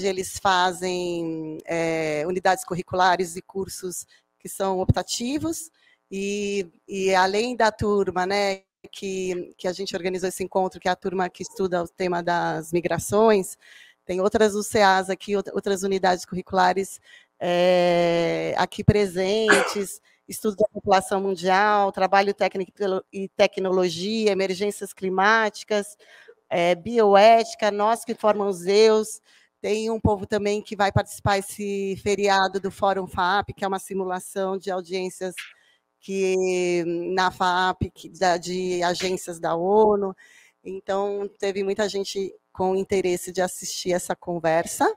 eles fazem unidades curriculares e cursos que são optativos, e além da turma, né, que a gente organizou esse encontro, que é a turma que estuda o tema das migrações, tem outras UCAs aqui, outras unidades curriculares aqui presentes, estudo da população mundial, trabalho técnico e tecnologia, emergências climáticas, bioética, nós que formamos Zeus, tem um povo também que vai participar esse feriado do Fórum FAP, que é uma simulação de audiências que na FAP, de agências da ONU. Então, teve muita gente com interesse de assistir essa conversa.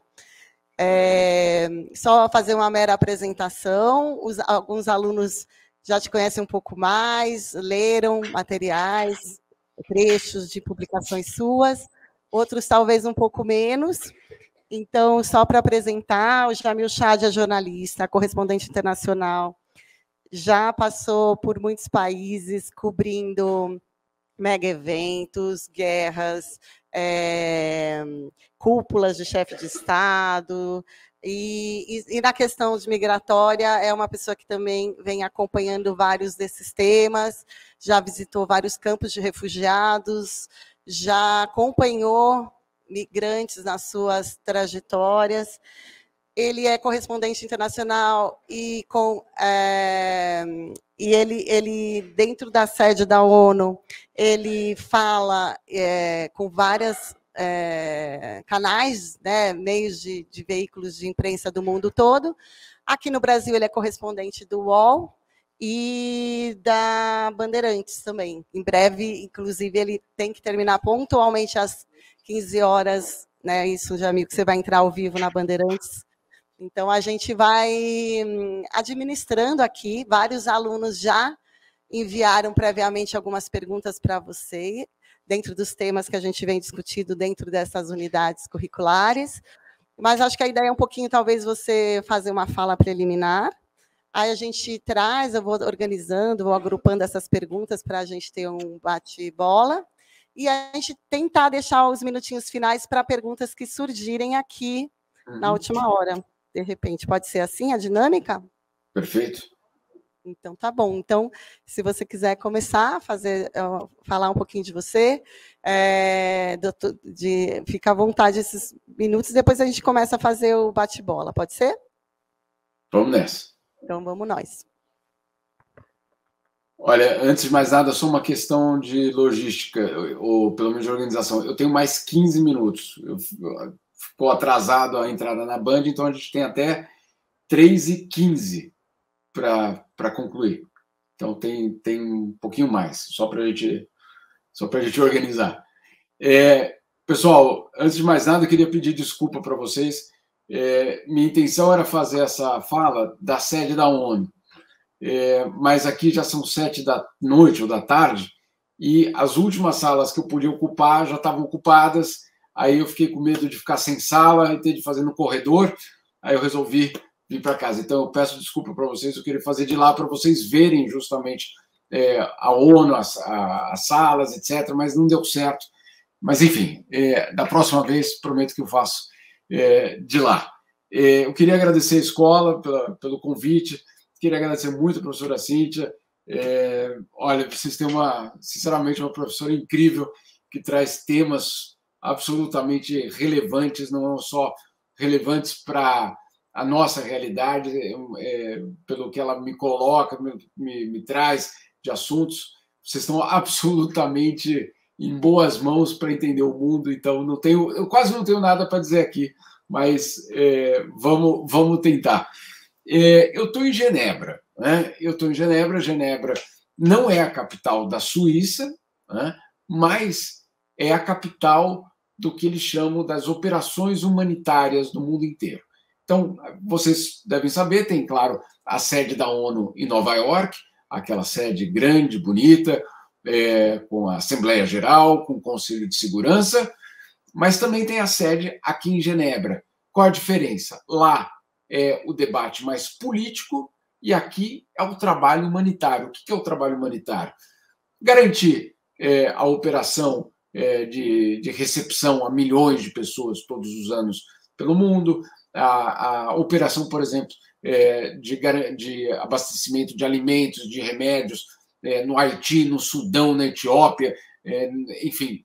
Só fazer uma mera apresentação, alguns alunos já te conhecem um pouco mais, leram materiais, trechos de publicações suas, outros talvez um pouco menos. Então, só para apresentar, o Jamil Chad é jornalista, correspondente internacional, já passou por muitos países, cobrindo mega eventos, guerras, cúpulas de chefe de Estado, e na questão de migratória, é uma pessoa que também vem acompanhando vários desses temas, já visitou vários campos de refugiados, já acompanhou migrantes nas suas trajetórias. Ele é correspondente internacional e ele dentro da sede da ONU, ele fala com vários canais, né, meios de veículos de imprensa do mundo todo. Aqui no Brasil, ele é correspondente do UOL e da Bandeirantes também. Em breve, inclusive, ele tem que terminar pontualmente às 15 horas, né, isso, Jamil, que você vai entrar ao vivo na Bandeirantes. Então, a gente vai administrando aqui, vários alunos já enviaram previamente algumas perguntas para você, dentro dos temas que a gente vem discutindo dentro dessas unidades curriculares, mas acho que a ideia é um pouquinho, talvez, você fazer uma fala preliminar, aí a gente traz, eu vou organizando, vou agrupando essas perguntas para a gente ter um bate-bola, e a gente tentar deixar os minutinhos finais para perguntas que surgirem aqui na última hora. De repente, pode ser assim a dinâmica? Perfeito. Então, tá bom. Então, se você quiser começar a falar um pouquinho de você, fica à vontade esses minutos, depois a gente começa a fazer o bate-bola, pode ser? Vamos nessa. Então, vamos nós. Olha, antes de mais nada, só uma questão de logística, ou pelo menos de organização. Eu tenho mais 15 minutos. Ficou atrasado a entrada na Band, então a gente tem até 3h15 para concluir. Então tem um pouquinho mais, só para a gente organizar. Pessoal, antes de mais nada, eu queria pedir desculpa para vocês. Minha intenção era fazer essa fala da sede da ONU, mas aqui já são 7 da noite ou da tarde, e as últimas salas que eu podia ocupar já estavam ocupadas. Aí eu fiquei com medo de ficar sem sala e ter de fazer no corredor, aí eu resolvi vir para casa. Então, eu peço desculpa para vocês, eu queria fazer de lá para vocês verem justamente a ONU, as salas, etc., mas não deu certo. Mas, enfim, da próxima vez, prometo que eu faço de lá. Eu queria agradecer a escola pelo convite, queria agradecer muito a professora Cíntia. Olha, vocês têm, sinceramente, uma professora incrível que traz temas absolutamente relevantes, não só relevantes para a nossa realidade, pelo que ela me coloca, me traz de assuntos. Vocês estão absolutamente em boas mãos para entender o mundo, então eu quase não tenho nada para dizer aqui, mas vamos tentar. Eu estou em Genebra, né? Genebra não é a capital da Suíça, né? Mas é a capital do que eles chamam das operações humanitárias no mundo inteiro. Então, vocês devem saber, tem, claro, a sede da ONU em Nova York, aquela sede grande, bonita, com a Assembleia Geral, com o Conselho de Segurança, mas também tem a sede aqui em Genebra. Qual a diferença? Lá é o debate mais político e aqui é o trabalho humanitário. O que é o trabalho humanitário? Garantir a operação de recepção a milhões de pessoas todos os anos pelo mundo, a operação, por exemplo, de abastecimento de alimentos, de remédios, no Haiti, no Sudão, na Etiópia, enfim,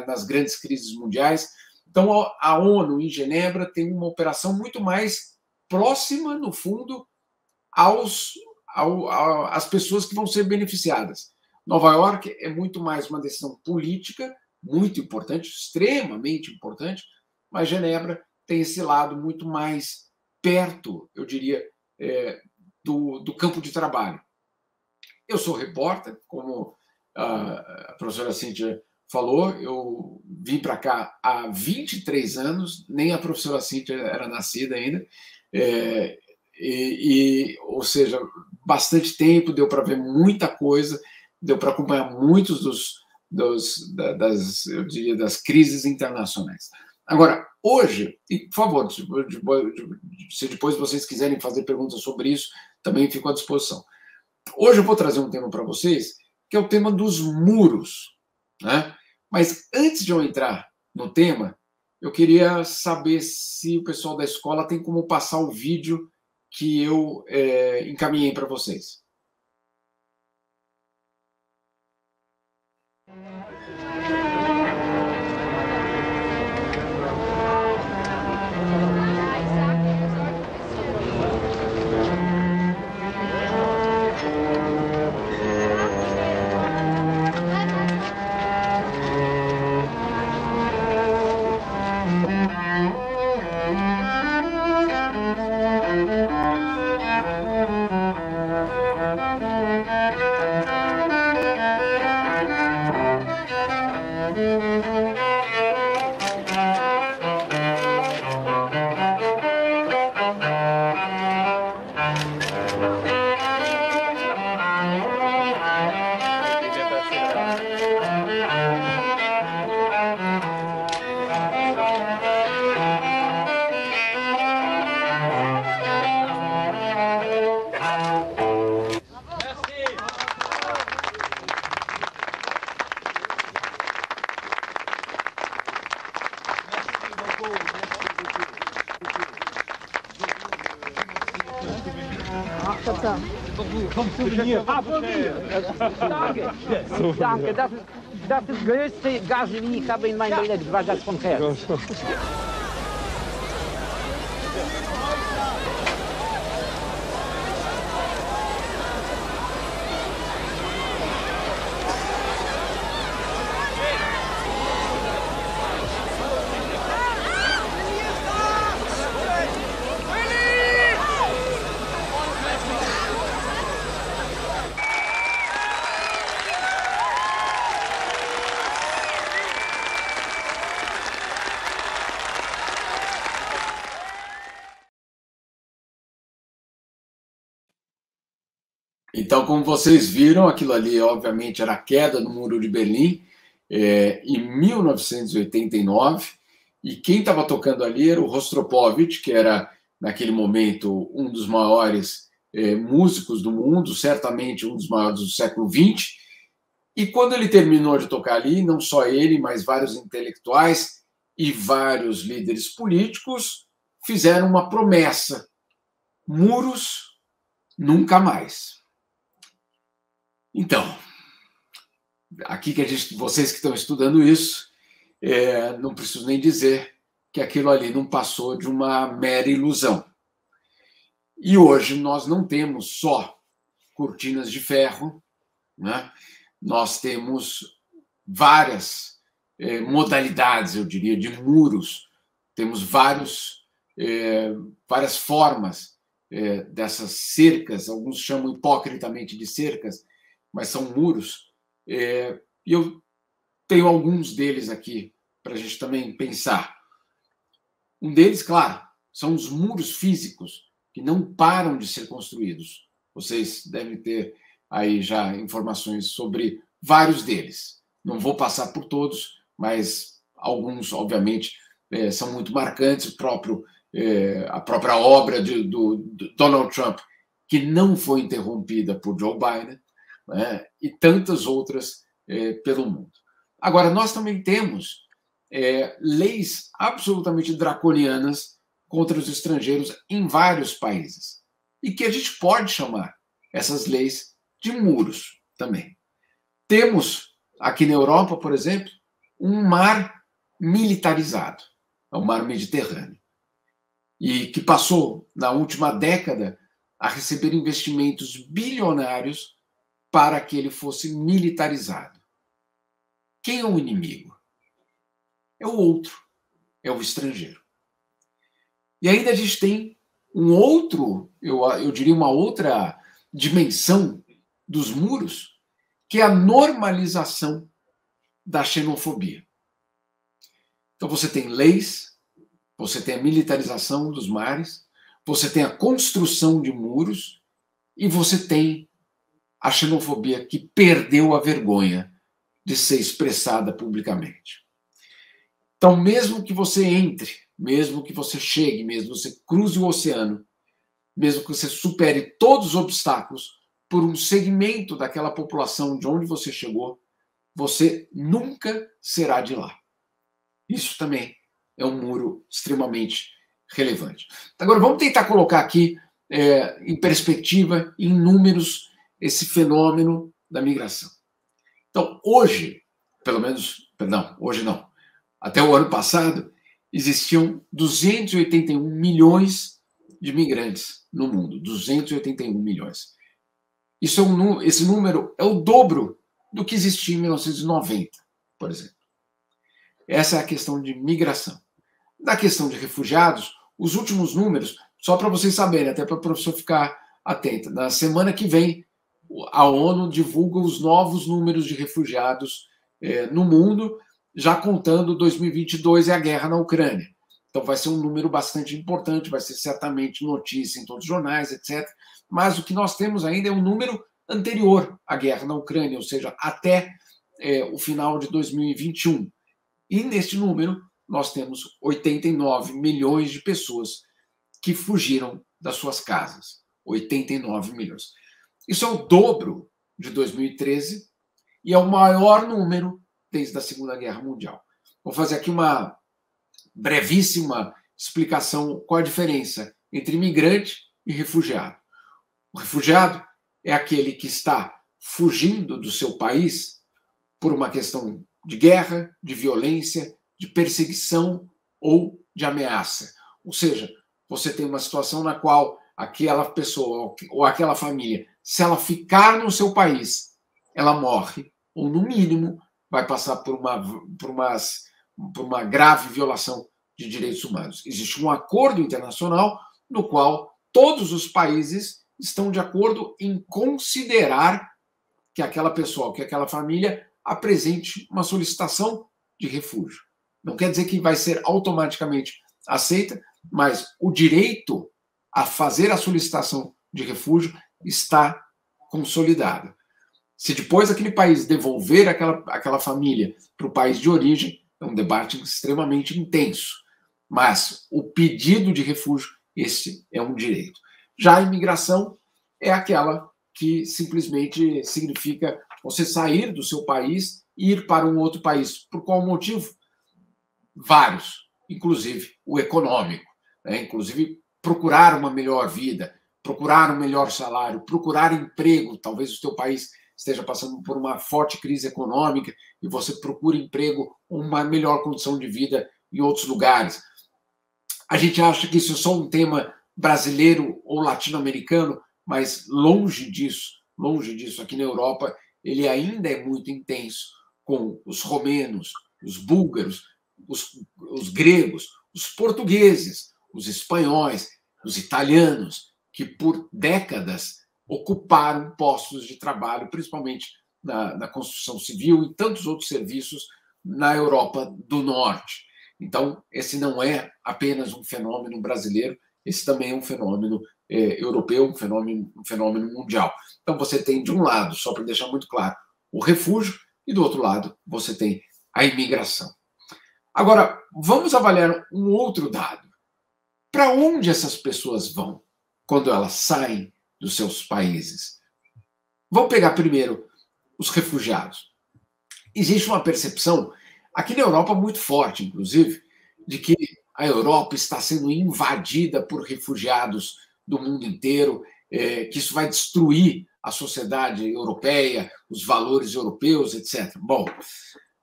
nas grandes crises mundiais. Então, a ONU, em Genebra, tem uma operação muito mais próxima, no fundo, às pessoas que vão ser beneficiadas. Nova York é muito mais uma decisão política, muito importante, extremamente importante, mas Genebra tem esse lado muito mais perto, eu diria, do campo de trabalho. Eu sou repórter, como a professora Cíntia falou, eu vim para cá há 23 anos, nem a professora Cíntia era nascida ainda, ou seja, bastante tempo, deu para ver muita coisa, deu para acompanhar muitos eu diria, das crises internacionais. Agora, hoje, e por favor, se depois vocês quiserem fazer perguntas sobre isso, também fico à disposição. Hoje eu vou trazer um tema para vocês, que é o tema dos muros, né? Mas antes de eu entrar no tema, eu queria saber se o pessoal da escola tem como passar o vídeo que eu encaminhei para vocês. Danke, das ist das größte Gas, wie ich habe in meinem Leben, war das von Herz. Então, como vocês viram, aquilo ali, obviamente, era a queda do Muro de Berlim, em 1989, e quem estava tocando ali era o Rostropovich, que era, naquele momento, um dos maiores músicos do mundo, certamente um dos maiores do século XX, e quando ele terminou de tocar ali, não só ele, mas vários intelectuais e vários líderes políticos fizeram uma promessa: muros nunca mais. Então, aqui vocês que estão estudando isso, não preciso nem dizer que aquilo ali não passou de uma mera ilusão. E hoje nós não temos só cortinas de ferro, né? Nós temos várias modalidades, eu diria, de muros. Temos várias formas dessas cercas, alguns chamam hipocritamente de cercas, mas são muros, e eu tenho alguns deles aqui para a gente também pensar. Um deles, claro, são os muros físicos, que não param de ser construídos. Vocês devem ter aí já informações sobre vários deles. Não vou passar por todos, mas alguns, obviamente, são muito marcantes. A própria obra do Donald Trump, que não foi interrompida por Joe Biden, né, e tantas outras pelo mundo. Agora, nós também temos leis absolutamente draconianas contra os estrangeiros em vários países. E que a gente pode chamar essas leis de muros também. Temos aqui na Europa, por exemplo, um mar militarizado, o mar Mediterrâneo, e que passou, na última década, a receber investimentos bilionários para que ele fosse militarizado. Quem é o inimigo? É o outro, é o estrangeiro. E ainda a gente tem um outro, eu diria uma outra dimensão dos muros, que é a normalização da xenofobia. Então você tem leis, você tem a militarização dos mares, você tem a construção de muros e você tem a xenofobia que perdeu a vergonha de ser expressada publicamente. Então, mesmo que você entre, mesmo que você chegue, mesmo que você cruze o oceano, mesmo que você supere todos os obstáculos por um segmento daquela população de onde você chegou, você nunca será de lá. Isso também é um muro extremamente relevante. Agora, vamos tentar colocar aqui em perspectiva, em números, esse fenômeno da migração. Então, hoje, pelo menos, perdão, hoje não, até o ano passado, existiam 281 milhões de migrantes no mundo, 281 milhões. Esse número é o dobro do que existia em 1990, por exemplo. Essa é a questão de migração. Da questão de refugiados, os últimos números, só para vocês saberem, até para o professor ficar atento, na semana que vem, a ONU divulga os novos números de refugiados no mundo, já contando 2022 e a guerra na Ucrânia. Então vai ser um número bastante importante, vai ser certamente notícia em todos os jornais, etc. Mas o que nós temos ainda é um número anterior à guerra na Ucrânia, ou seja, até o final de 2021. E neste número nós temos 89 milhões de pessoas que fugiram das suas casas. 89 milhões. Isso é o dobro de 2013 e é o maior número desde a Segunda Guerra Mundial. Vou fazer aqui uma brevíssima explicação qual a diferença entre imigrante e refugiado. O refugiado é aquele que está fugindo do seu país por uma questão de guerra, de violência, de perseguição ou de ameaça. Ou seja, você tem uma situação na qual aquela pessoa ou aquela família, se ela ficar no seu país, ela morre, ou no mínimo vai passar por uma grave violação de direitos humanos. Existe um acordo internacional no qual todos os países estão de acordo em considerar que aquela pessoa, que aquela família apresente uma solicitação de refúgio. Não quer dizer que vai ser automaticamente aceita, mas o direito a fazer a solicitação de refúgio está consolidado. Se depois aquele país devolver aquela família para o país de origem, é um debate extremamente intenso. Mas o pedido de refúgio, esse é um direito. Já a imigração é aquela que simplesmente significa você sair do seu país e ir para um outro país. Por qual motivo? Vários, inclusive o econômico, né? Inclusive procurar uma melhor vida, procurar um melhor salário, procurar emprego. Talvez o seu país esteja passando por uma forte crise econômica e você procura emprego, uma melhor condição de vida em outros lugares. A gente acha que isso é só um tema brasileiro ou latino-americano, mas longe disso. Aqui na Europa, ele ainda é muito intenso com os romenos, os búlgaros, os gregos, os portugueses, os espanhóis, os italianos, que por décadas ocuparam postos de trabalho, principalmente na construção civil e tantos outros serviços na Europa do Norte. Então, esse não é apenas um fenômeno brasileiro, esse também é um fenômeno europeu, um fenômeno mundial. Então, você tem, de um lado, só para deixar muito claro, o refúgio, e do outro lado, você tem a imigração. Agora, vamos avaliar um outro dado. Para onde essas pessoas vão quando elas saem dos seus países? Vamos pegar primeiro os refugiados. Existe uma percepção Aqui na Europa, muito forte, inclusive, de que a Europa está sendo invadida por refugiados do mundo inteiro, que isso vai destruir a sociedade europeia, os valores europeus, etc. Bom,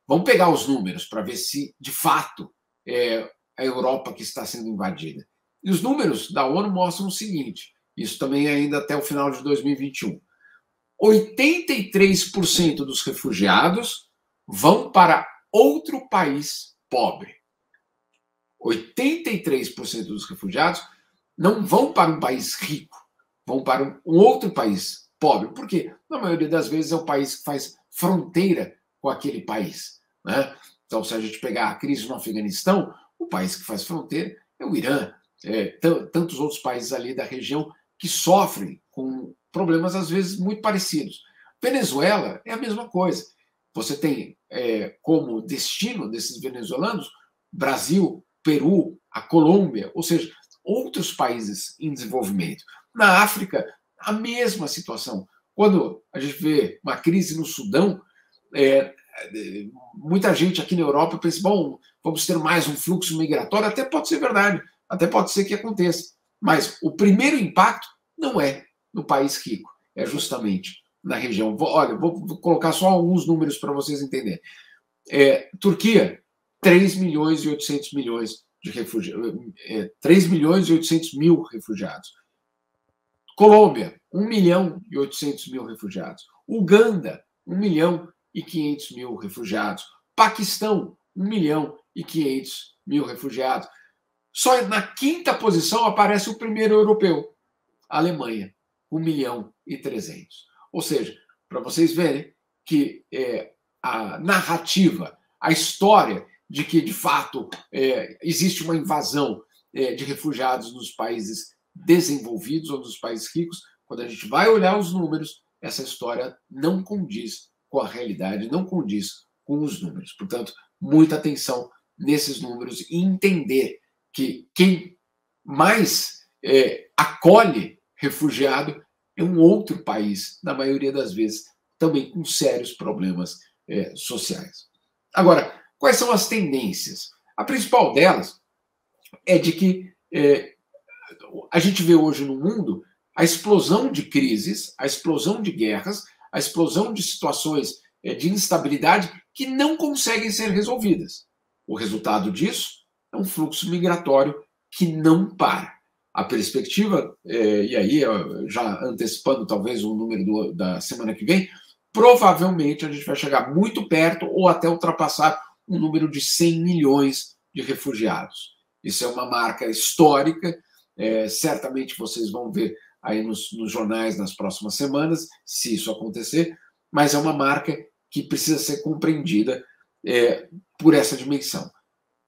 vamos pegar os números para ver se, de fato, é a Europa que está sendo invadida. E os números da ONU mostram o seguinte, isso também ainda até o final de 2021. 83% dos refugiados vão para outro país pobre. 83% dos refugiados não vão para um país rico, vão para um outro país pobre. Por quê? Na maioria das vezes é o país que faz fronteira com aquele país, né? Então, se a gente pegar a crise no Afeganistão, o país que faz fronteira é o Irã, tantos outros países ali da região que sofrem com problemas, às vezes, muito parecidos. Venezuela é a mesma coisa. Você tem como destino desses venezuelanos Brasil, Peru, a Colômbia, ou seja, outros países em desenvolvimento. Na África, a mesma situação. Quando a gente vê uma crise no Sudão, muita gente aqui na Europa pensa, bom, vamos ter mais um fluxo migratório, até pode ser verdade, até pode ser que aconteça. Mas o primeiro impacto não é no país rico, é justamente na região. Olha, vou colocar só alguns números para vocês entenderem. Turquia, 3 milhões e 800 milhões de refugiados, 3 milhões e 800 mil refugiados. Colômbia, 1 milhão e 800 mil refugiados. Uganda, 1 milhão e 500 mil refugiados. Paquistão, 1 milhão e 500 mil refugiados. Só na quinta posição aparece o primeiro europeu, a Alemanha, 1 milhão e 300. Ou seja, para vocês verem que a narrativa, a história de que, de fato, existe uma invasão de refugiados nos países desenvolvidos ou nos países ricos, quando a gente vai olhar os números, essa história não condiz com a realidade, não condiz com os números. Portanto, muita atenção nesses números e entender que quem mais acolhe refugiado é um outro país, na maioria das vezes, também com sérios problemas sociais. Agora, quais são as tendências? A principal delas é de que a gente vê hoje no mundo a explosão de crises, a explosão de guerras, a explosão de situações de instabilidade que não conseguem ser resolvidas. O resultado disso é um fluxo migratório que não para. A perspectiva, e aí já antecipando talvez o número da semana que vem, provavelmente a gente vai chegar muito perto ou até ultrapassar um número de 100 milhões de refugiados. Isso é uma marca histórica, certamente vocês vão ver aí nos jornais nas próximas semanas, se isso acontecer, mas é uma marca que precisa ser compreendida por essa dimensão.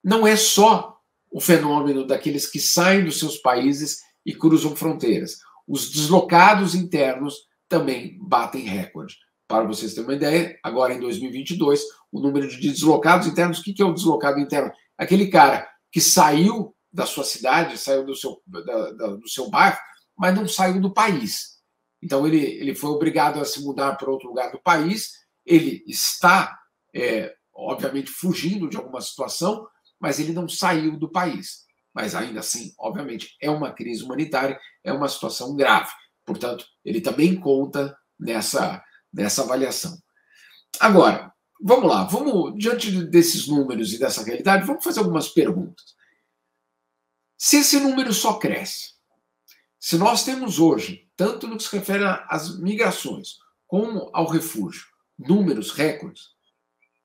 Não é só o fenômeno daqueles que saem dos seus países e cruzam fronteiras. Os deslocados internos também batem recorde. Para vocês terem uma ideia, agora em 2022, o número de deslocados internos, o que é o deslocado interno? Aquele cara que saiu da sua cidade, saiu do seu bairro, mas não saiu do país. Então, ele foi obrigado a se mudar para outro lugar do país, ele está, obviamente, fugindo de alguma situação, mas ele não saiu do país. Mas, ainda assim, obviamente, é uma crise humanitária, é uma situação grave. Portanto, ele também conta nessa avaliação. Agora, vamos lá, diante desses números e dessa realidade, vamos fazer algumas perguntas. Se esse número só cresce, se nós temos hoje, tanto no que se refere às migrações como ao refúgio, números recordes,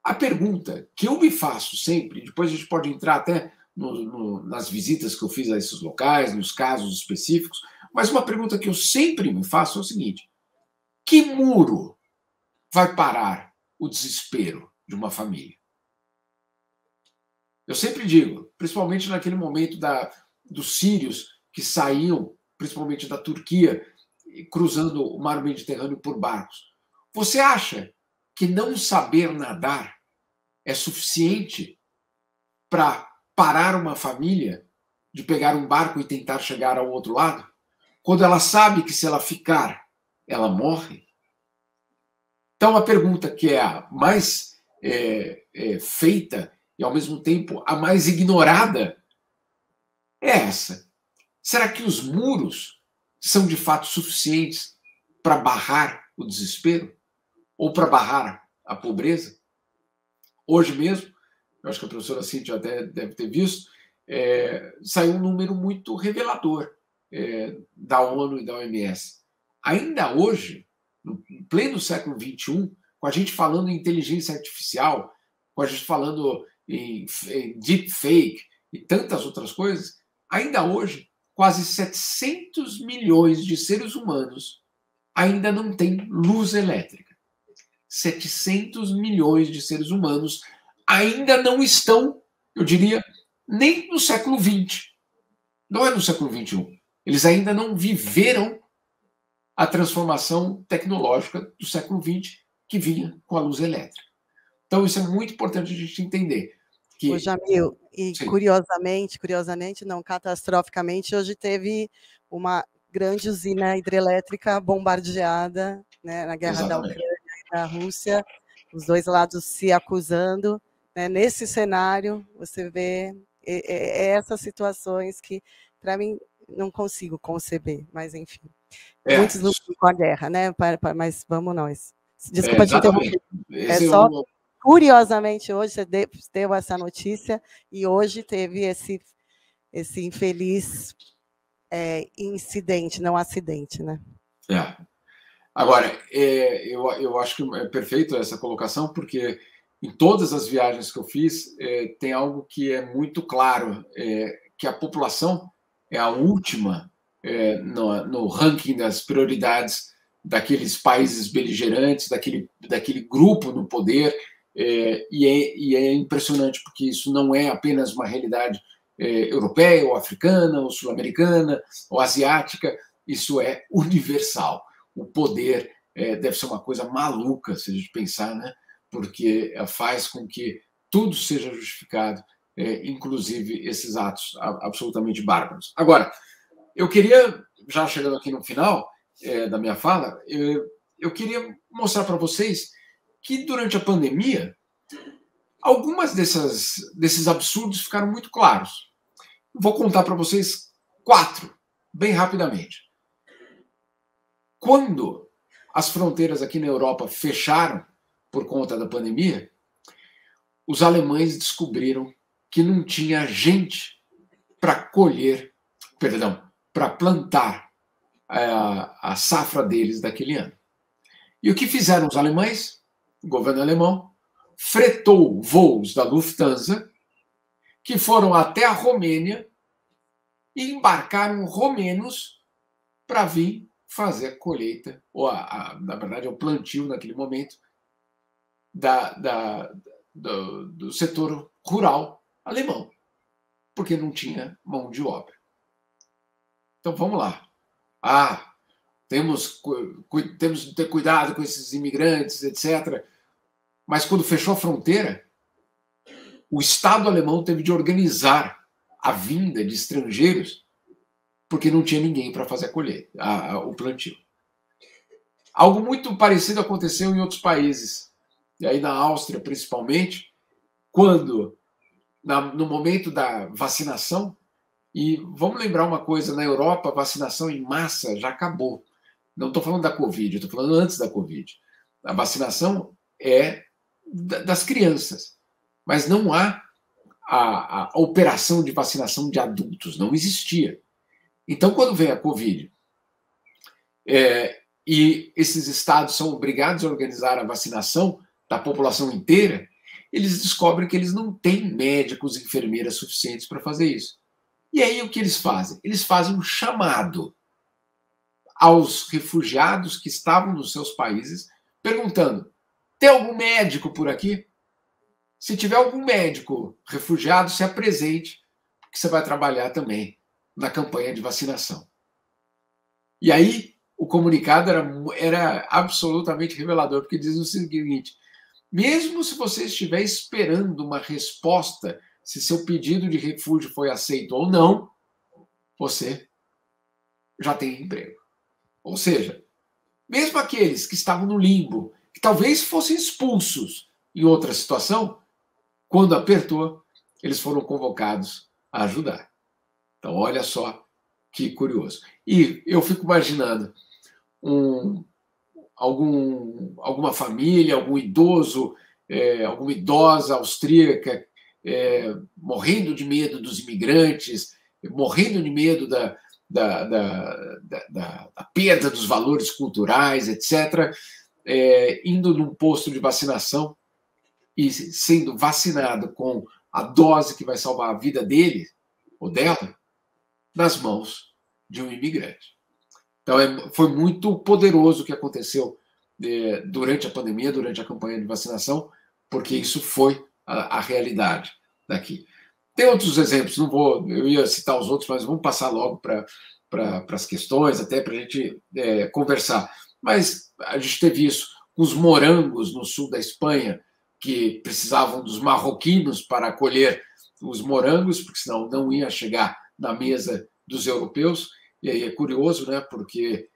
a pergunta que eu me faço sempre, depois a gente pode entrar até nas visitas que eu fiz a esses locais, nos casos específicos, mas uma pergunta que eu sempre me faço é o seguinte: que muro vai parar o desespero de uma família? Eu sempre digo, principalmente naquele momento dos sírios que saíam, principalmente da Turquia, cruzando o mar Mediterrâneo por barcos. Você acha que não saber nadar é suficiente para parar uma família de pegar um barco e tentar chegar ao outro lado? Quando ela sabe que se ela ficar, ela morre? Então, a pergunta que é a mais feita e, ao mesmo tempo, a mais ignorada é essa. Será que os muros são, de fato, suficientes para barrar o desespero? Ou para barrar a pobreza? Hoje mesmo, eu acho que a professora Cíntia até deve ter visto, saiu um número muito revelador da ONU e da OMS. Ainda hoje, no pleno século XXI, com a gente falando em inteligência artificial, com a gente falando em deepfake e tantas outras coisas, ainda hoje, quase 700 milhões de seres humanos ainda não têm luz elétrica. 700 milhões de seres humanos ainda não estão, eu diria, nem no século XX. Não é no século XXI. Eles ainda não viveram a transformação tecnológica do século XX que vinha com a luz elétrica. Então, isso é muito importante a gente entender. Ô, Jamil, e curiosamente, não, catastroficamente, hoje teve uma grande usina hidrelétrica bombardeada, né, na guerra da Ucrânia e da Rússia, os dois lados se acusando. Né, nesse cenário, você vê essas situações que, para mim, não consigo conceber, mas, enfim. Muitos lucram com a guerra, né? Mas vamos nós. Desculpa te interromper. Curiosamente, hoje você deu essa notícia e hoje teve esse infeliz incidente, não acidente, né? Agora, eu acho que é perfeito essa colocação, porque em todas as viagens que eu fiz, tem algo que é muito claro, que a população é a última no ranking das prioridades daqueles países beligerantes, daquele grupo no poder, e é impressionante, porque isso não é apenas uma realidade europeia, ou africana, ou sul-americana, ou asiática, isso é universal. O poder deve ser uma coisa maluca, se a gente pensar, né? Porque faz com que tudo seja justificado, inclusive esses atos absolutamente bárbaros. Agora, eu queria, já chegando aqui no final da minha fala, eu queria mostrar para vocês que, durante a pandemia, algumas desses absurdos ficaram muito claros. Vou contar para vocês 4, bem rapidamente. Quando as fronteiras aqui na Europa fecharam por conta da pandemia, os alemães descobriram que não tinha gente para para plantar a safra deles daquele ano. E o que fizeram os alemães? O governo alemão fretou voos da Lufthansa que foram até a Romênia e embarcaram romenos para vir fazer a colheita, ou na verdade o plantio naquele momento do setor rural alemão, porque não tinha mão de obra. Então vamos lá. Temos de ter cuidado com esses imigrantes, etc. Mas quando fechou a fronteira, o Estado alemão teve de organizar a vinda de estrangeiros porque não tinha ninguém para fazer a colheita, o plantio. Algo muito parecido aconteceu em outros países, e aí na Áustria principalmente, quando, no momento da vacinação, e vamos lembrar uma coisa, na Europa a vacinação em massa já acabou. Não estou falando da Covid, estou falando antes da Covid. A vacinação é das crianças, mas não há a operação de vacinação de adultos, não existia. Então, quando vem a Covid e esses estados são obrigados a organizar a vacinação da população inteira, eles descobrem que eles não têm médicos e enfermeiras suficientes para fazer isso. E aí o que eles fazem? Eles fazem um chamado aos refugiados que estavam nos seus países, perguntando: tem algum médico por aqui? Se tiver algum médico refugiado, se apresente, porque você vai trabalhar também na campanha de vacinação. E aí o comunicado era absolutamente revelador, porque diz o seguinte: mesmo se você estiver esperando uma resposta, se seu pedido de refúgio foi aceito ou não, você já tem emprego. Ou seja, mesmo aqueles que estavam no limbo, que talvez fossem expulsos em outra situação, quando apertou, eles foram convocados a ajudar. Então, olha só que curioso. E eu fico imaginando alguma família, algum idoso, alguma idosa austríaca morrendo de medo dos imigrantes, morrendo de medo da perda dos valores culturais, etc., indo num posto de vacinação e sendo vacinado com a dose que vai salvar a vida dele ou dela nas mãos de um imigrante. Então, foi muito poderoso o que aconteceu durante a pandemia, durante a campanha de vacinação, porque isso foi a realidade daqui. Tem outros exemplos, eu ia citar os outros, mas vamos passar logo para as questões, até para a gente conversar. Mas a gente teve isso com os morangos no sul da Espanha, que precisavam dos marroquinos para colher os morangos, porque senão não ia chegar na mesa dos europeus. E aí é curioso, né? Porque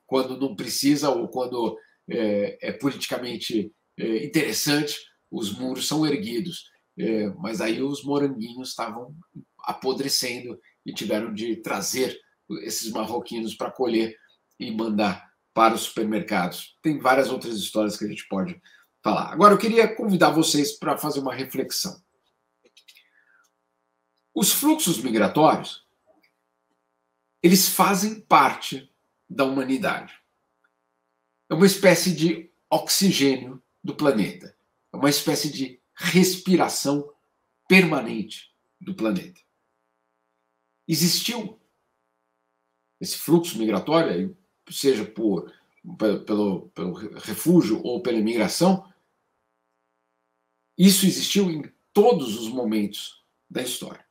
quando não precisa ou quando é politicamente interessante, os muros são erguidos. Mas aí os moranguinhos estavam apodrecendo e tiveram de trazer esses marroquinos para colher e mandar para os supermercados. Tem várias outras histórias que a gente pode falar. Agora, eu queria convidar vocês para fazer uma reflexão. Os fluxos migratórios, eles fazem parte da humanidade. É uma espécie de oxigênio do planeta. É uma espécie de respiração permanente do planeta. Existiu esse fluxo migratório, seja pelo refúgio ou pela imigração, isso existiu em todos os momentos da história.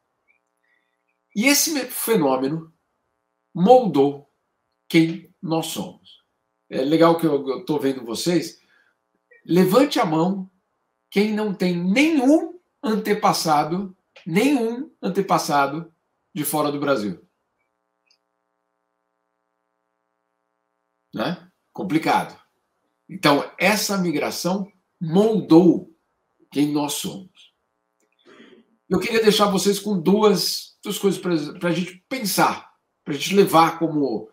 E esse fenômeno moldou quem nós somos. É legal que eu estou vendo vocês. Levante a mão quem não tem nenhum antepassado de fora do Brasil. Né? Complicado. Então, essa migração moldou quem nós somos. Eu queria deixar vocês com duas coisas para a gente pensar, para a gente levar como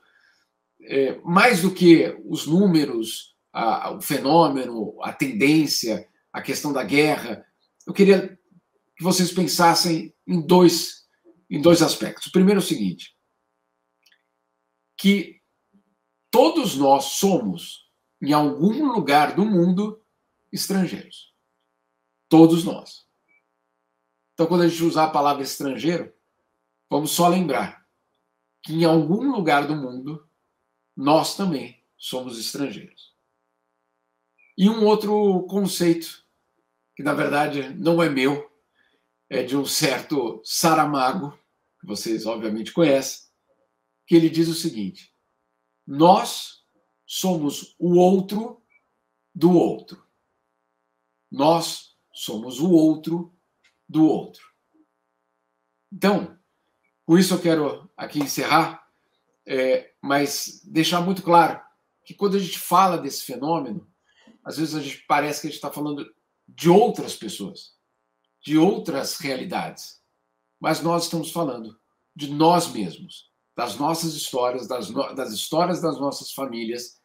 mais do que os números, o fenômeno, a tendência, a questão da guerra. Eu queria que vocês pensassem em dois aspectos. O primeiro é o seguinte, que todos nós somos, em algum lugar do mundo, estrangeiros. Todos nós. Então, quando a gente usar a palavra estrangeiro, vamos só lembrar que em algum lugar do mundo, nós também somos estrangeiros. E um outro conceito, que na verdade não é meu, é de um certo Saramago, que vocês obviamente conhecem, que ele diz o seguinte: nós somos o outro do outro. Nós somos o outro do outro. Então, com isso eu quero aqui encerrar, mas deixar muito claro que quando a gente fala desse fenômeno, às vezes a gente parece que a gente está falando de outras pessoas, de outras realidades, mas nós estamos falando de nós mesmos, das nossas histórias, das histórias das nossas famílias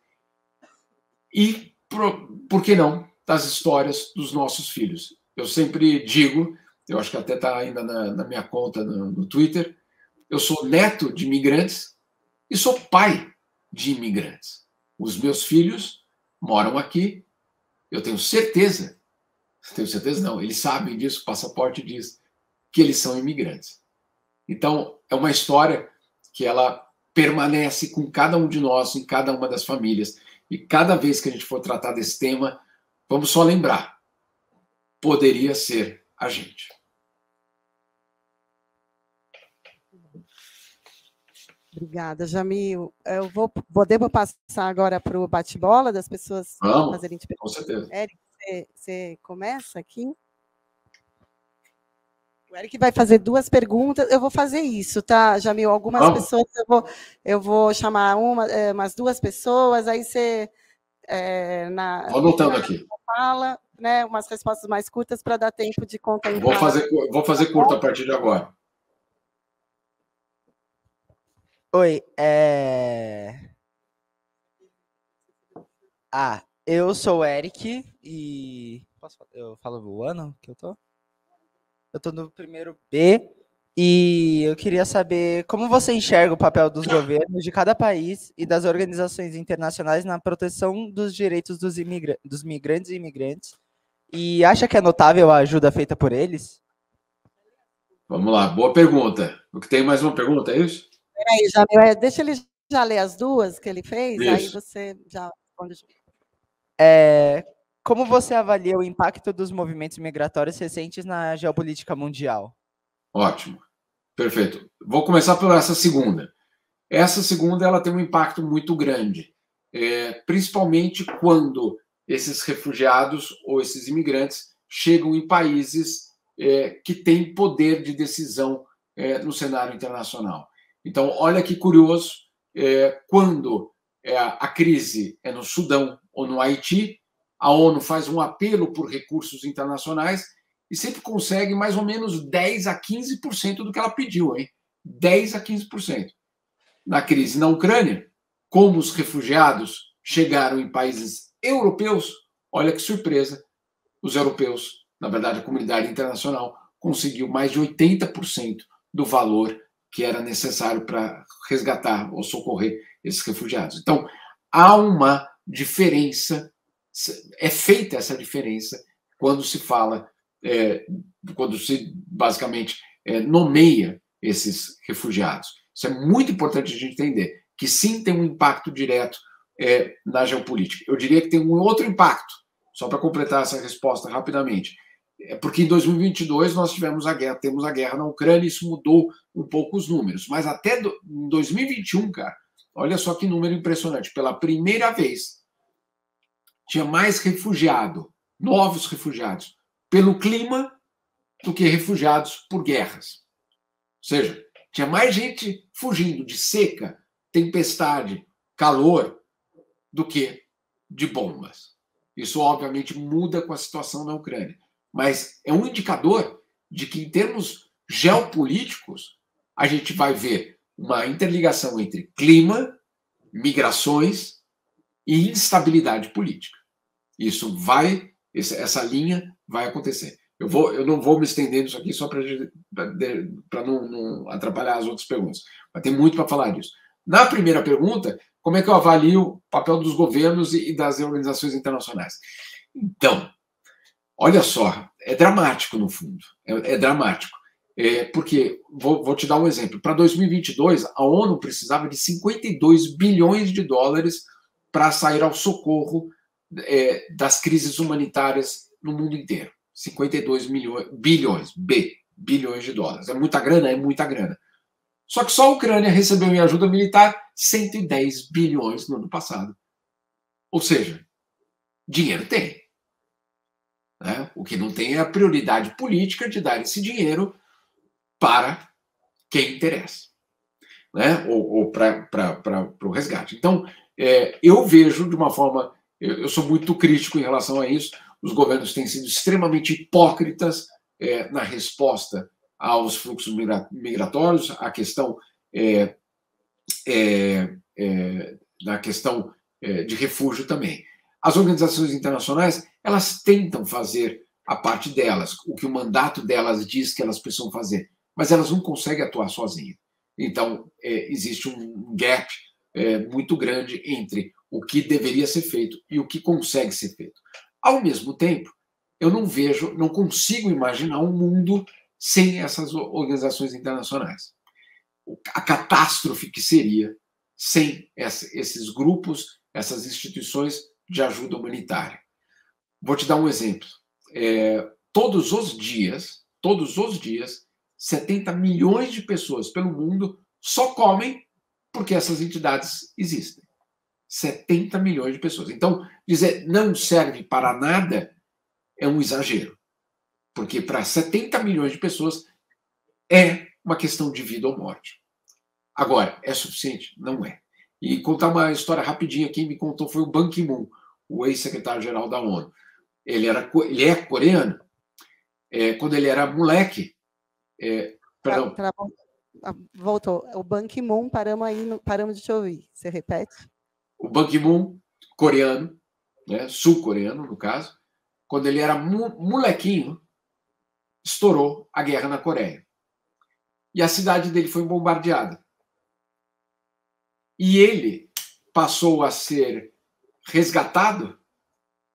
e, por que não, das histórias dos nossos filhos. Eu sempre digo, eu acho que até está ainda na minha conta no Twitter, eu sou neto de imigrantes e sou pai de imigrantes. Os meus filhos moram aqui, eu tenho certeza não, eles sabem disso, o passaporte diz que eles são imigrantes. Então, é uma história que ela permanece com cada um de nós, em cada uma das famílias. E cada vez que a gente for tratar desse tema, vamos só lembrar, poderia ser a gente. Obrigada, Jamil. Eu vou passar agora para o bate-bola das pessoas fazerem perguntas. Com certeza. Eric, você começa aqui? O Eric vai fazer 2 perguntas. Eu vou fazer isso, tá, Jamil? Algumas pessoas eu vou chamar umas 2 pessoas, aí você Vou anotando aqui. Fala, né, umas respostas mais curtas para dar tempo de contemplar. Vou fazer curto a partir de agora. Oi, eu sou o Eric e... eu falo o ano que eu tô? Eu tô no primeiro B e eu queria saber como você enxerga o papel dos governos de cada país e das organizações internacionais na proteção dos direitos dos migrantes e imigrantes, e acha que é notável a ajuda feita por eles? Vamos lá, boa pergunta. Tem mais uma pergunta, é isso? Peraí, Jamil, deixa ele já ler as duas que ele fez, Isso. aí você já responde. Como você avalia o impacto dos movimentos migratórios recentes na geopolítica mundial? Ótimo. Perfeito. Vou começar por essa segunda. Essa segunda ela tem um impacto muito grande, principalmente quando esses refugiados ou esses imigrantes chegam em países que têm poder de decisão no cenário internacional. Então, olha que curioso, quando a crise é no Sudão ou no Haiti, a ONU faz um apelo por recursos internacionais e sempre consegue mais ou menos 10 a 15% do que ela pediu, hein? 10 a 15%. Na crise na Ucrânia, como os refugiados chegaram em países europeus, olha que surpresa, os europeus, na verdade a comunidade internacional, conseguiu mais de 80% do valor que era necessário para resgatar ou socorrer esses refugiados. Então, há uma diferença, é feita essa diferença quando se fala, quando se basicamente nomeia esses refugiados. Isso é muito importante a gente entender, que sim tem um impacto direto na geopolítica. Eu diria que tem um outro impacto, só para completar essa resposta rapidamente, porque em 2022 nós temos a guerra na Ucrânia, e isso mudou um pouco os números, mas até em 2021, cara, olha só que número impressionante, pela primeira vez tinha mais novos refugiados pelo clima do que refugiados por guerras. Ou seja, tinha mais gente fugindo de seca, tempestade, calor, do que de bombas. Isso, obviamente, muda com a situação na Ucrânia. Mas é um indicador de que, em termos geopolíticos, a gente vai ver uma interligação entre clima, migrações e instabilidade política. Essa linha vai acontecer. Eu não vou me estender nisso aqui só para não atrapalhar as outras perguntas, mas tem muito para falar disso. Na primeira pergunta, como é que eu avalio o papel dos governos e das organizações internacionais? Então, olha só, é dramático no fundo, é dramático. Porque, vou te dar um exemplo, para 2022, a ONU precisava de 52 bilhões de dólares para sair ao socorro das crises humanitárias no mundo inteiro. 52 bilhões de dólares. É muita grana? É muita grana. Só que só a Ucrânia recebeu em ajuda militar 110 bilhões no ano passado. Ou seja, dinheiro tem. Né? O que não tem é a prioridade política de dar esse dinheiro para quem interessa. Né? Ou para o resgate. Então, eu vejo de uma forma... Eu sou muito crítico em relação a isso. Os governos têm sido extremamente hipócritas na resposta aos fluxos migratórios, a questão na questão de refúgio também. As organizações internacionais, elas tentam fazer a parte delas, o que o mandato delas diz que elas precisam fazer, mas elas não conseguem atuar sozinhas. Então, existe um gap muito grande entre o que deveria ser feito e o que consegue ser feito. Ao mesmo tempo, eu não consigo imaginar um mundo sem essas organizações internacionais. A catástrofe que seria sem esses grupos, essas instituições de ajuda humanitária. Vou te dar um exemplo. Todos os dias, 70 milhões de pessoas pelo mundo só comem porque essas entidades existem. 70 milhões de pessoas. Então, dizer não serve para nada é um exagero. Porque para 70 milhões de pessoas é uma questão de vida ou morte. Agora, é suficiente? Não é. E contar uma história rapidinha, quem me contou foi o Ban Ki-moon, o ex-secretário-geral da ONU. ele é coreano. Quando ele era moleque... perdão. Voltou. O Ban Ki-moon, paramos de te ouvir. Você repete? O Ban Ki-moon, coreano, né, sul-coreano, no caso, quando ele era molequinho, estourou a guerra na Coreia. E a cidade dele foi bombardeada. E ele passou a ser resgatado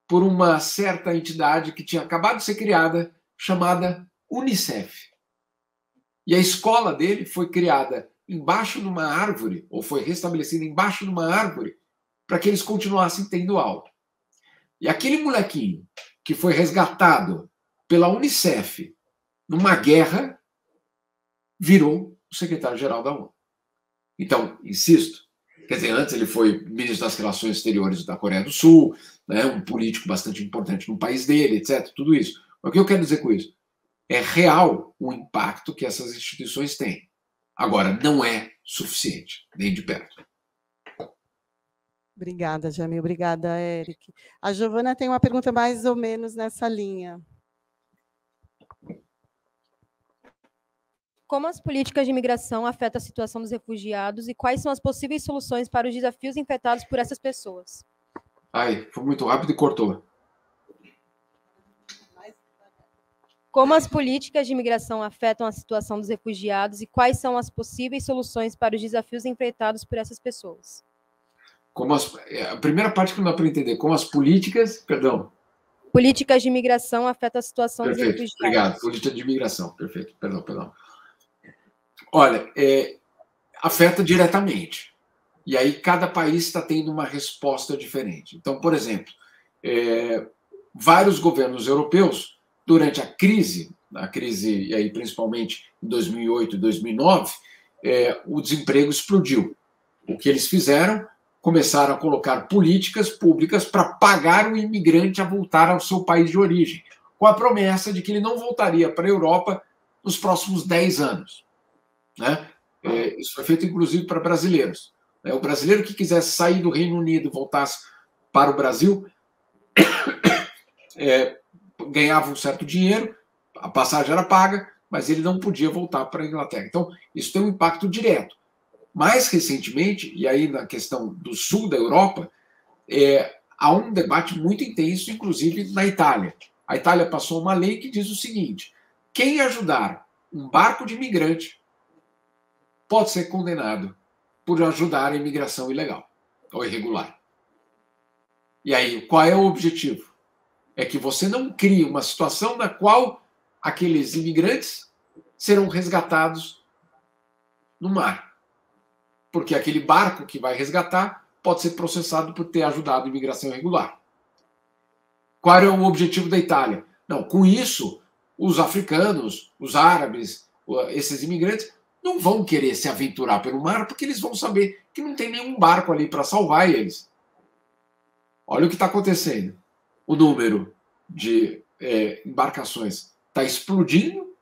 por uma certa entidade que tinha acabado de ser criada, chamada Unicef. E a escola dele foi criada embaixo de uma árvore, ou foi restabelecida embaixo de uma árvore, para que eles continuassem tendo aula. E aquele molequinho que foi resgatado pela Unicef numa guerra virou o secretário-geral da ONU. Então, insisto, quer dizer, antes ele foi ministro das Relações Exteriores da Coreia do Sul, né, um político bastante importante no país dele, etc. Tudo isso. Mas o que eu quero dizer com isso? É real o impacto que essas instituições têm. Agora, não é suficiente, nem de perto. Obrigada, Jamil. Obrigada, Eric. A Giovana tem uma pergunta mais ou menos nessa linha. Como as políticas de imigração afetam a situação dos refugiados e quais são as possíveis soluções para os desafios enfrentados por essas pessoas? Ai, foi muito rápido e cortou. Como as políticas de imigração afetam a situação dos refugiados e quais são as possíveis soluções para os desafios enfrentados por essas pessoas? A primeira parte que não dá para entender, como as políticas... Perdão. Políticas de imigração afetam a situação dos refugiados. Obrigado. Política de imigração. Perfeito. Perdão. Olha, afeta diretamente. E aí cada país está tendo uma resposta diferente. Então, por exemplo, vários governos europeus, durante a crise, e aí principalmente em 2008 e 2009, o desemprego explodiu. O que eles fizeram? Começaram a colocar políticas públicas para pagar o imigrante a voltar ao seu país de origem, com a promessa de que ele não voltaria para a Europa nos próximos 10 anos. Né? Isso foi feito, inclusive, para brasileiros. O brasileiro que quisesse sair do Reino Unido e voltasse para o Brasil ganhava um certo dinheiro, a passagem era paga, mas ele não podia voltar para a Inglaterra. Então, isso tem um impacto direto. Mais recentemente, e aí na questão do sul da Europa, há um debate muito intenso, inclusive na Itália. A Itália passou uma lei que diz o seguinte: quem ajudar um barco de imigrante pode ser condenado por ajudar a imigração ilegal ou irregular. E aí, qual é o objetivo? É que você não crie uma situação na qual aqueles imigrantes serão resgatados no mar. Porque aquele barco que vai resgatar pode ser processado por ter ajudado a imigração irregular. Qual é o objetivo da Itália? Não, com isso, os africanos, os árabes, esses imigrantes, não vão querer se aventurar pelo mar porque eles vão saber que não tem nenhum barco ali para salvar eles. Olha o que está acontecendo. O número de embarcações está explodindo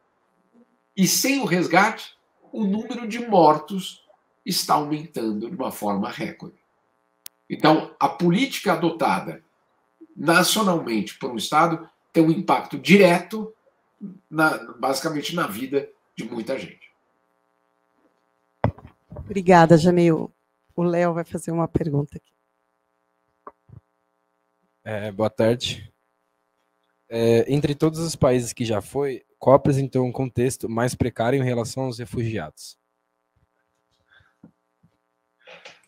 e, sem o resgate, o número de mortos está aumentando de uma forma recorde. Então, a política adotada nacionalmente por um Estado tem um impacto direto, basicamente, na vida de muita gente. Obrigada, Jamil. O Léo vai fazer uma pergunta aqui. Boa tarde. Entre todos os países que já foi, qual apresentou um contexto mais precário em relação aos refugiados?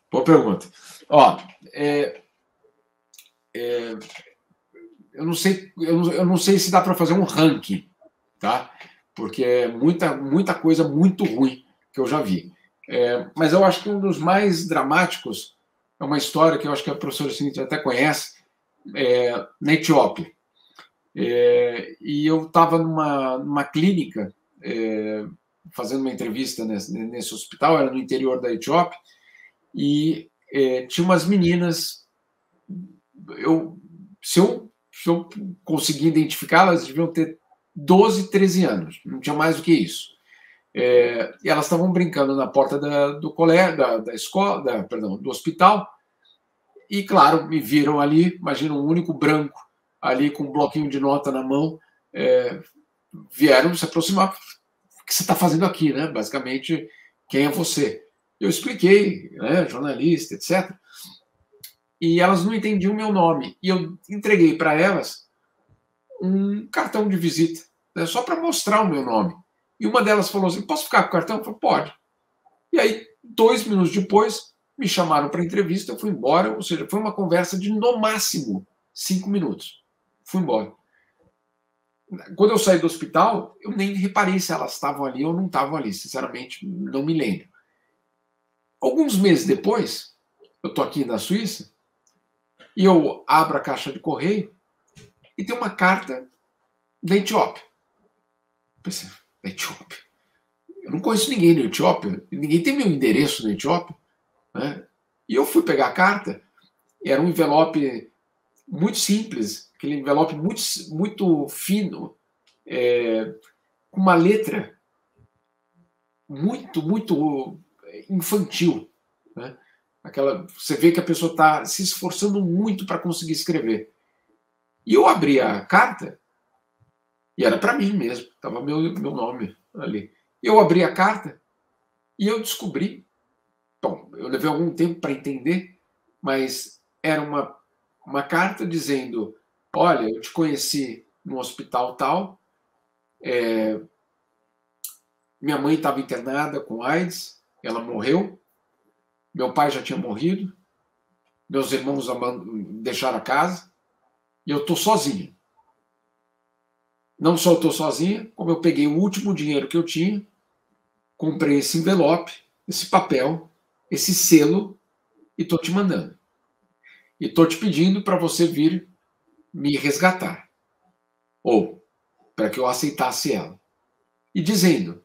Boa pergunta. Eu não sei se dá para fazer um ranking, tá? Porque é muita coisa muito ruim que eu já vi. Mas eu acho que um dos mais dramáticos é uma história que eu acho que a professora Cíntia até conhece, na Etiópia. E eu estava numa clínica fazendo uma entrevista nesse hospital, era no interior da Etiópia, e tinha umas meninas, se eu conseguir identificá-las, deviam ter 12, 13 anos, não tinha mais do que isso. E elas estavam brincando na porta do colégio, da escola, do hospital, e, claro, me viram ali, imagina um único branco ali com um bloquinho de nota na mão, vieram se aproximar. O que você está fazendo aqui, né? Basicamente, quem é você? Eu expliquei, né? Jornalista, etc. E elas não entendiam o meu nome. E eu entreguei para elas um cartão de visita, né? Só para mostrar o meu nome. E uma delas falou assim, posso ficar com o cartão? Eu falei, pode. E aí, 2 minutos depois, me chamaram para entrevista, eu fui embora, ou seja, foi uma conversa de, no máximo, 5 minutos. Fui embora. Quando eu saí do hospital, eu nem reparei se elas estavam ali ou não estavam ali. Sinceramente, não me lembro. Alguns meses depois, eu estou aqui na Suíça, e eu abro a caixa de correio e tem uma carta da Etiópia. Pensei, da Etiópia? Eu não conheço ninguém na Etiópia, ninguém tem meu endereço na Etiópia, né? E eu fui pegar a carta, era um envelope muito simples, aquele envelope muito fino, com uma letra muito infantil, né? Você vê que a pessoa está se esforçando muito para conseguir escrever. E eu abri a carta, e era para mim mesmo, estava meu nome ali. Eu abri a carta e eu descobri, bom, eu levei algum tempo para entender, mas era uma carta dizendo, olha, eu te conheci no hospital tal, minha mãe estava internada com AIDS, ela morreu, meu pai já tinha morrido, meus irmãos deixaram a casa, e eu estou sozinha. Não só estou sozinha, como eu peguei o último dinheiro que eu tinha, comprei esse envelope, esse papel, esse selo, e estou te mandando. E estou te pedindo para você vir me resgatar. Ou para que eu aceitasse ela. E dizendo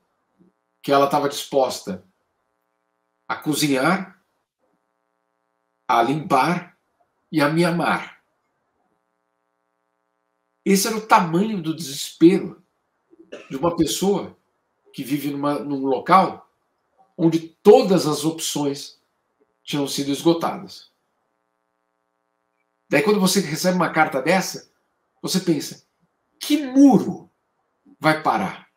que ela estava disposta a cozinhar, a limpar e a me amar. Esse era o tamanho do desespero de uma pessoa que vive num local onde todas as opções tinham sido esgotadas. Daí, quando você recebe uma carta dessa, você pensa, que muro vai parar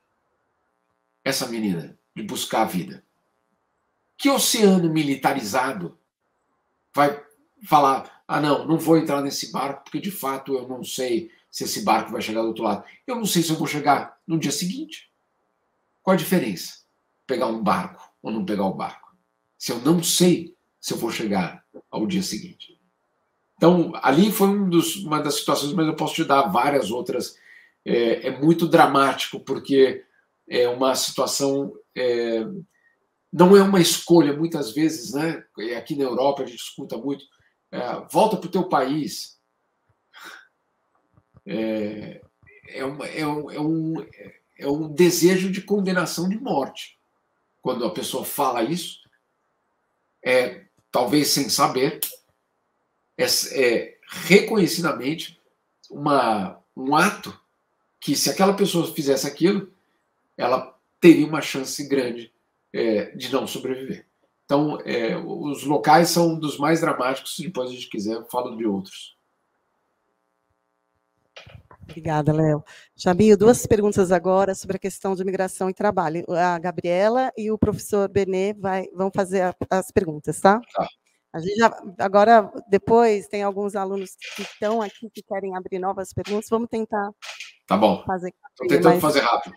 essa menina de buscar a vida? Que oceano militarizado vai falar, não vou entrar nesse barco porque, de fato, eu não sei se esse barco vai chegar do outro lado. Eu não sei se eu vou chegar no dia seguinte. Qual a diferença? Pegar um barco ou não pegar o barco? Se eu não sei se eu vou chegar ao dia seguinte. Então, ali foi uma das situações, mas eu posso te dar várias outras. É muito dramático, porque é uma situação... não é uma escolha, muitas vezes, né? Aqui na Europa a gente escuta muito, volta para o teu país. É um desejo de condenação de morte. Quando a pessoa fala isso, talvez sem saber, reconhecidamente um ato que, se aquela pessoa fizesse aquilo, ela teria uma chance grande de não sobreviver. Então, os locais são dos mais dramáticos. Se depois a gente quiser, eu falo de outros. Obrigada, Léo. Jamil, 2 perguntas agora sobre a questão de migração e trabalho. A Gabriela e o professor Benê vão fazer as perguntas, tá? Tá. A gente agora, depois, tem alguns alunos que estão aqui que querem abrir novas perguntas. Vamos tentar tá bom. fazer. Estou tentando fazer rápido.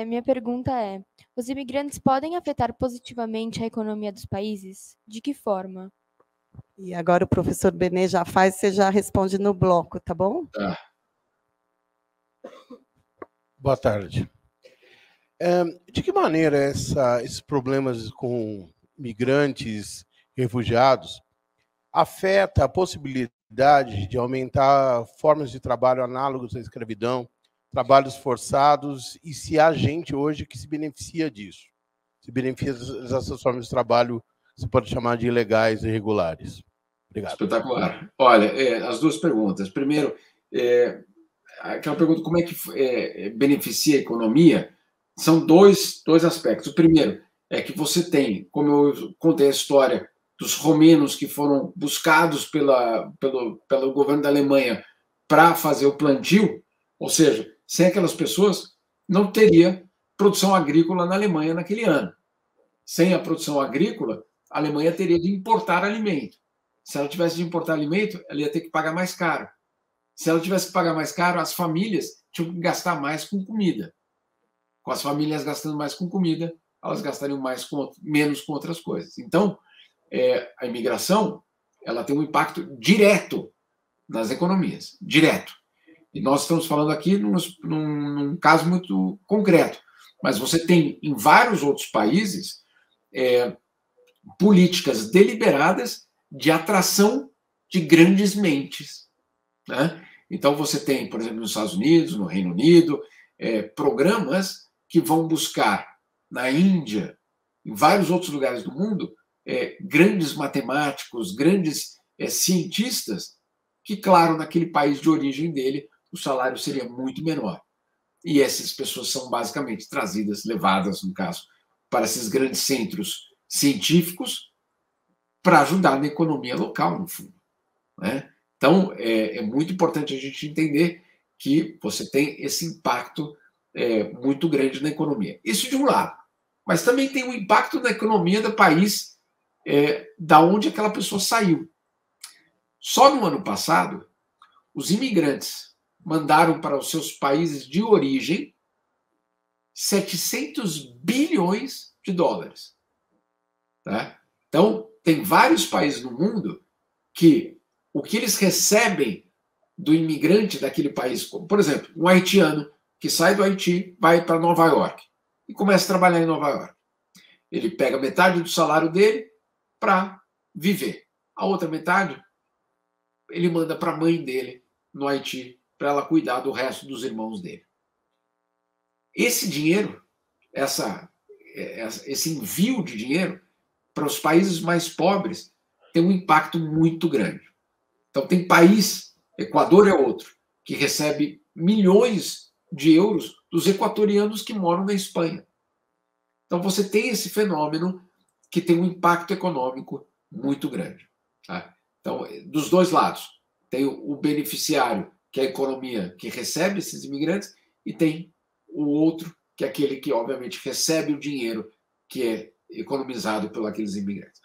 Minha pergunta é, os imigrantes podem afetar positivamente a economia dos países? De que forma? E agora o professor Benê já faz, você já responde no bloco, tá bom? Tá. Boa tarde. De que maneira esses problemas com migrantes, refugiados, afeta a possibilidade de aumentar formas de trabalho análogos à escravidão, trabalhos forçados, e se há gente hoje que se beneficia disso? Se beneficia dessas formas de trabalho, se pode chamar de ilegais e irregulares. Obrigado. Espetacular. Olha, as 2 perguntas. Primeiro, aquela pergunta, como é que beneficia a economia? São dois aspectos. O primeiro é que você tem, como eu contei a história dos romenos que foram buscados pelo governo da Alemanha para fazer o plantio, ou seja, sem aquelas pessoas não teria produção agrícola na Alemanha naquele ano. Sem a produção agrícola, a Alemanha teria de importar alimento. Se ela tivesse de importar alimento, ela ia ter que pagar mais caro. Se ela tivesse que pagar mais caro, as famílias tinham que gastar mais com comida. Com as famílias gastando mais com comida, elas gastariam menos com outras coisas. Então, a imigração ela tem um impacto direto nas economias, direto. E nós estamos falando aqui num caso muito concreto. Mas você tem, em vários outros países, políticas deliberadas de atração de grandes mentes, né? Então, você tem, por exemplo, nos Estados Unidos, no Reino Unido, programas que vão buscar na Índia, em vários outros lugares do mundo, grandes matemáticos, grandes cientistas, que, claro, naquele país de origem dele, o salário seria muito menor. E essas pessoas são basicamente trazidas, levadas, no caso, para esses grandes centros científicos para ajudar na economia local, no fundo, né? Então, é muito importante a gente entender que você tem esse impacto muito grande na economia. Isso de um lado. Mas também tem um impacto na economia do país da onde aquela pessoa saiu. Só no ano passado, os imigrantes mandaram para os seus países de origem 700 bilhões de dólares. Tá? Então, tem vários países no mundo que o que eles recebem do imigrante daquele país, como, por exemplo, um haitiano que sai do Haiti, vai para Nova York e começa a trabalhar em Nova York. Ele pega metade do salário dele para viver. A outra metade ele manda para a mãe dele no Haiti para ela cuidar do resto dos irmãos dele. Esse dinheiro, esse envio de dinheiro para os países mais pobres tem um impacto muito grande. Então, tem país, Equador é outro, que recebe milhões de euros dos equatorianos que moram na Espanha. Então, você tem esse fenômeno que tem um impacto econômico muito grande. Tá? Então, dos dois lados, tem o beneficiário, que é a economia que recebe esses imigrantes, e tem o outro, que é aquele que, obviamente, recebe o dinheiro que é economizado por aqueles imigrantes.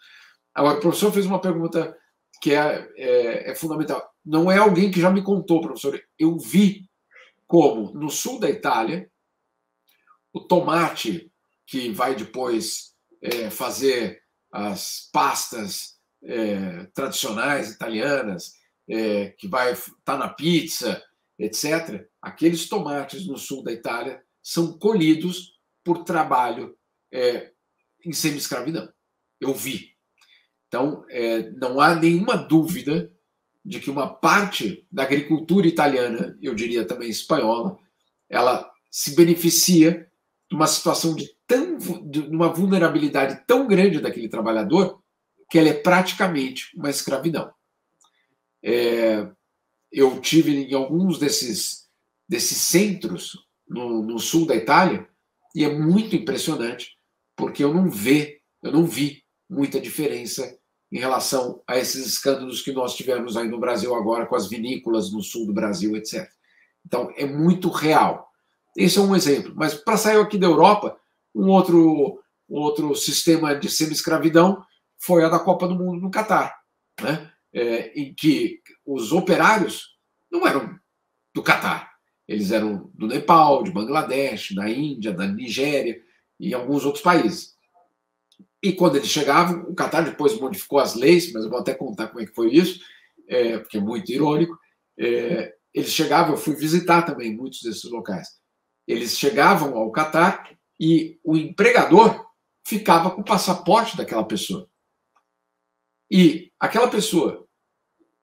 Agora, o professor fez uma pergunta que é fundamental. Não é alguém que já me contou, professor. Eu vi como, no sul da Itália, o tomate que vai depois fazer as pastas tradicionais italianas, que vai estar na pizza, etc., aqueles tomates no sul da Itália são colhidos por trabalho em semi-escravidão. Eu vi. Então, não há nenhuma dúvida de que uma parte da agricultura italiana, eu diria também espanhola, ela se beneficia de uma situação de uma vulnerabilidade tão grande daquele trabalhador que ela é praticamente uma escravidão. Eu tive em alguns desses centros no sul da Itália e é muito impressionante porque eu não vi muita diferença em relação a esses escândalos que nós tivemos aí no Brasil agora com as vinícolas no sul do Brasil, etc. Então, é muito real. Esse é um exemplo. Mas, para sair aqui da Europa, um outro sistema de semi-escravidão foi a da Copa do Mundo no Catar, né? Em que os operários não eram do Catar. Eles eram do Nepal, de Bangladesh, da Índia, da Nigéria e alguns outros países. E quando eles chegavam, o Catar depois modificou as leis, mas eu vou até contar como é que foi isso, porque é muito irônico. Eles chegavam, eu fui visitar também muitos desses locais. Eles chegavam ao Catar e o empregador ficava com o passaporte daquela pessoa. E aquela pessoa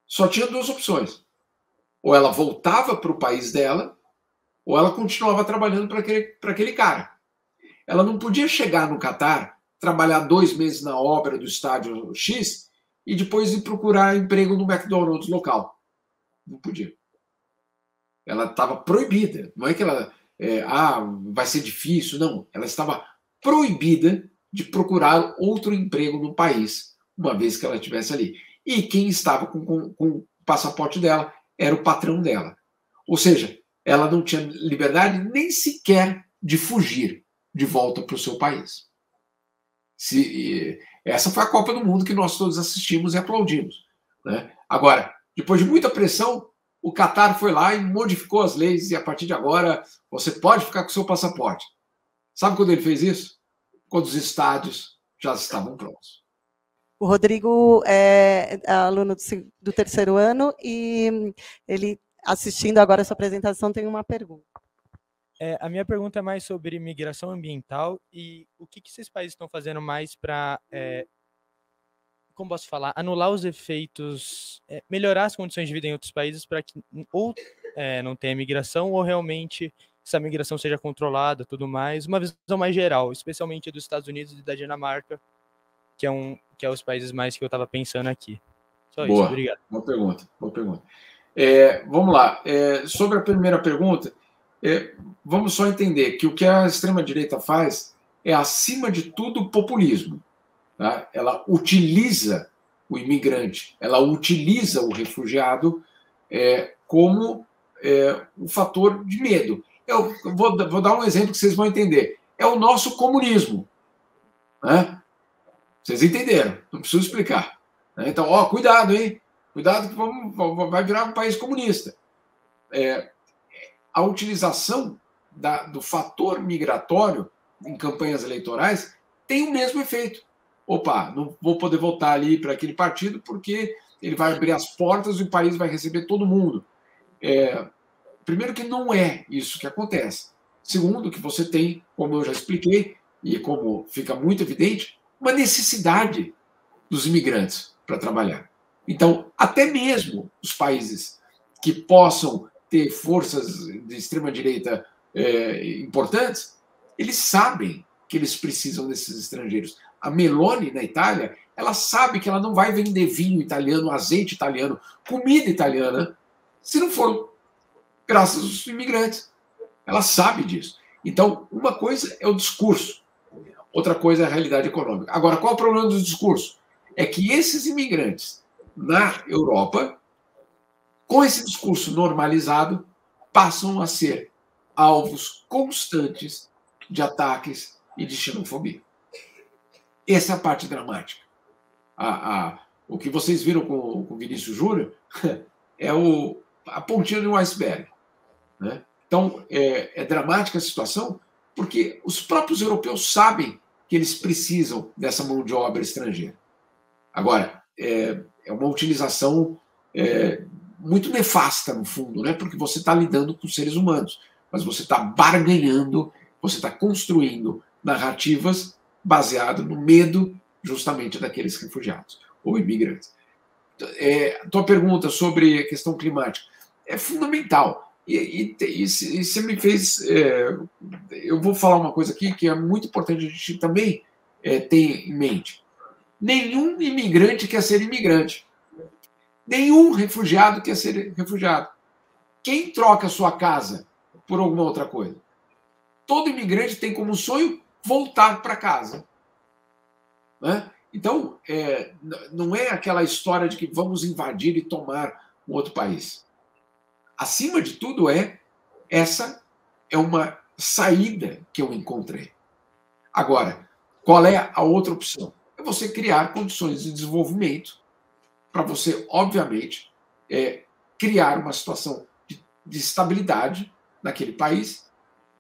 só tinha duas opções. Ou ela voltava para o país dela, ou ela continuava trabalhando para aquele cara. Ela não podia chegar no Catar, trabalhar 2 meses na obra do estádio X e depois ir procurar emprego no McDonald's local. Não podia. Ela estava proibida. Não é que ela... vai ser difícil. Não. Ela estava proibida de procurar outro emprego no país uma vez que ela estivesse ali. E quem estava com o passaporte dela era o patrão dela. Ou seja, ela não tinha liberdade nem sequer de fugir de volta para o seu país. Essa foi a Copa do Mundo que nós todos assistimos e aplaudimos, né? Agora, depois de muita pressão, o Catar foi lá e modificou as leis e a partir de agora você pode ficar com o seu passaporte. Sabe quando ele fez isso? Quando os estádios já estavam prontos. O Rodrigo é aluno do terceiro ano e ele, assistindo agora a sua apresentação, tem uma pergunta. A minha pergunta é mais sobre migração ambiental e o que esses países estão fazendo mais para, como posso falar, anular os efeitos, melhorar as condições de vida em outros países para que ou não tenha migração ou realmente essa migração seja controlada, tudo mais, uma visão mais geral, especialmente dos Estados Unidos e da Dinamarca, que é os países mais que eu estava pensando aqui. Só Boa, isso, obrigado. Boa pergunta. Vamos lá. Sobre a primeira pergunta, vamos só entender que o que a extrema-direita faz é, acima de tudo, populismo. Tá? Ela utiliza o imigrante, ela utiliza o refugiado como um fator de medo. Eu vou dar um exemplo que vocês vão entender. É o nosso comunismo. Né? Vocês entenderam, não preciso explicar. Então, cuidado, hein? Cuidado que vai virar um país comunista. A utilização do fator migratório em campanhas eleitorais tem o mesmo efeito. Opa, não vou poder votar ali para aquele partido porque ele vai abrir as portas e o país vai receber todo mundo. Primeiro que não é isso que acontece. Segundo que você tem, como eu já expliquei, e como fica muito evidente, uma necessidade dos imigrantes para trabalhar. Então, até mesmo os países que possam ter forças de extrema-direita importantes, eles sabem que eles precisam desses estrangeiros. A Meloni, na Itália, ela sabe que ela não vai vender vinho italiano, azeite italiano, comida italiana, se não for graças aos imigrantes. Ela sabe disso. Então, uma coisa é o discurso, outra coisa é a realidade econômica. Agora, qual é o problema do discurso? É que esses imigrantes na Europa, com esse discurso normalizado, passam a ser alvos constantes de ataques e de xenofobia. Essa é a parte dramática. O que vocês viram com o Vinícius Júnior é a pontinha de um iceberg. Né? Então, é dramática a situação porque os próprios europeus sabem que eles precisam dessa mão de obra estrangeira. Agora, é uma utilização muito nefasta, no fundo, né? Porque você está lidando com seres humanos, mas você está barganhando, você está construindo narrativas baseadas no medo justamente daqueles refugiados ou imigrantes. Tua pergunta sobre a questão climática é fundamental. E você me fez... eu vou falar uma coisa aqui que é muito importante a gente também ter em mente. Nenhum imigrante quer ser imigrante. Nenhum refugiado quer ser refugiado. Quem troca a sua casa por alguma outra coisa? Todo imigrante tem como sonho voltar para casa. Né? Então, não é aquela história de que vamos invadir e tomar um outro país. Acima de tudo, essa é uma saída que eu encontrei. Agora, qual é a outra opção? É você criar condições de desenvolvimento para você, obviamente, criar uma situação de estabilidade naquele país,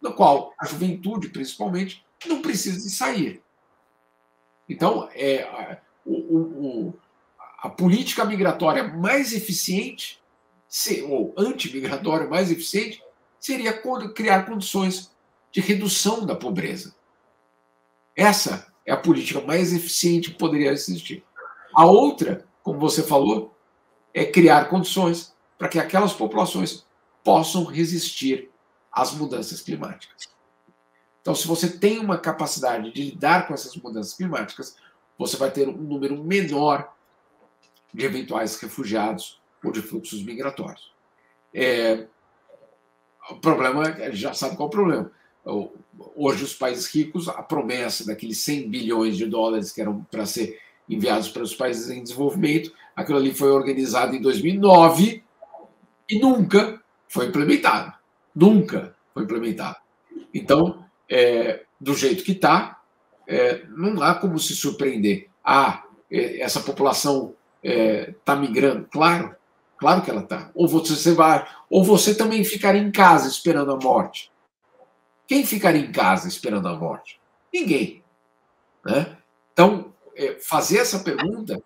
no qual a juventude, principalmente, não precisa de sair. Então, a política migratória mais eficiente, ou antimigratória mais eficiente, seria criar condições de redução da pobreza. Essa é a política mais eficiente que poderia existir. A outra, como você falou, é criar condições para que aquelas populações possam resistir às mudanças climáticas. Então, se você tem uma capacidade de lidar com essas mudanças climáticas, você vai ter um número menor de eventuais refugiados ou de fluxos migratórios. O problema, já sabe qual é o problema. Hoje, os países ricos, a promessa daqueles 100 bilhões de dólares que eram para ser enviados para os países em desenvolvimento. Aquilo ali foi organizado em 2009 e nunca foi implementado. Nunca foi implementado. Então, do jeito que está, não há como se surpreender. Essa população está migrando. Claro que ela está. Ou você também ficaria em casa esperando a morte. Quem ficaria em casa esperando a morte? Ninguém. Né? Então, fazer essa pergunta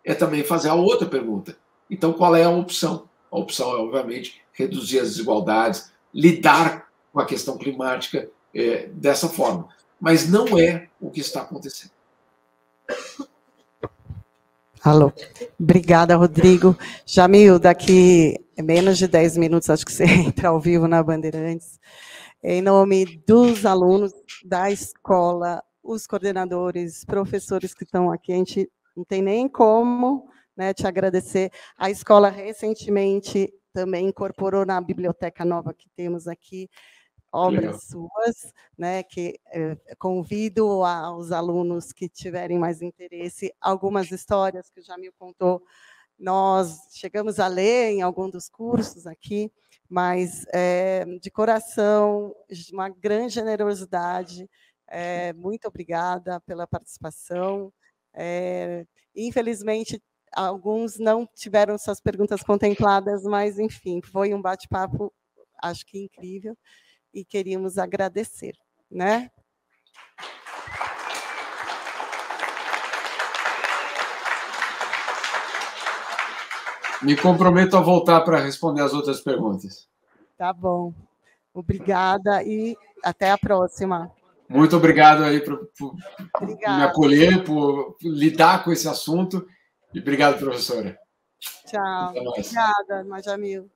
é também fazer a outra pergunta. Então, qual é a opção? A opção é, obviamente, reduzir as desigualdades, lidar com a questão climática dessa forma. Mas não é o que está acontecendo. Alô. Obrigada, Rodrigo. Jamil, daqui menos de 10 minutos, acho que você entra ao vivo na Bandeirantes. Em nome dos alunos da escola, os coordenadores, professores que estão aqui, a gente não tem nem como, né, te agradecer. A escola recentemente também incorporou na biblioteca nova que temos aqui obras suas, né, que convido os alunos que tiverem mais interesse, algumas histórias que o Jamil contou, nós chegamos a ler em algum dos cursos aqui, mas de coração, uma grande generosidade, muito obrigada pela participação. Infelizmente, alguns não tiveram suas perguntas contempladas, mas, enfim, foi um bate-papo, acho que incrível, e queríamos agradecer, né? Me comprometo a voltar para responder as outras perguntas. Tá bom. Obrigada e até a próxima. Muito obrigado aí por me acolher, por lidar com esse assunto. E obrigado, professora. Tchau. Obrigada, Majamil.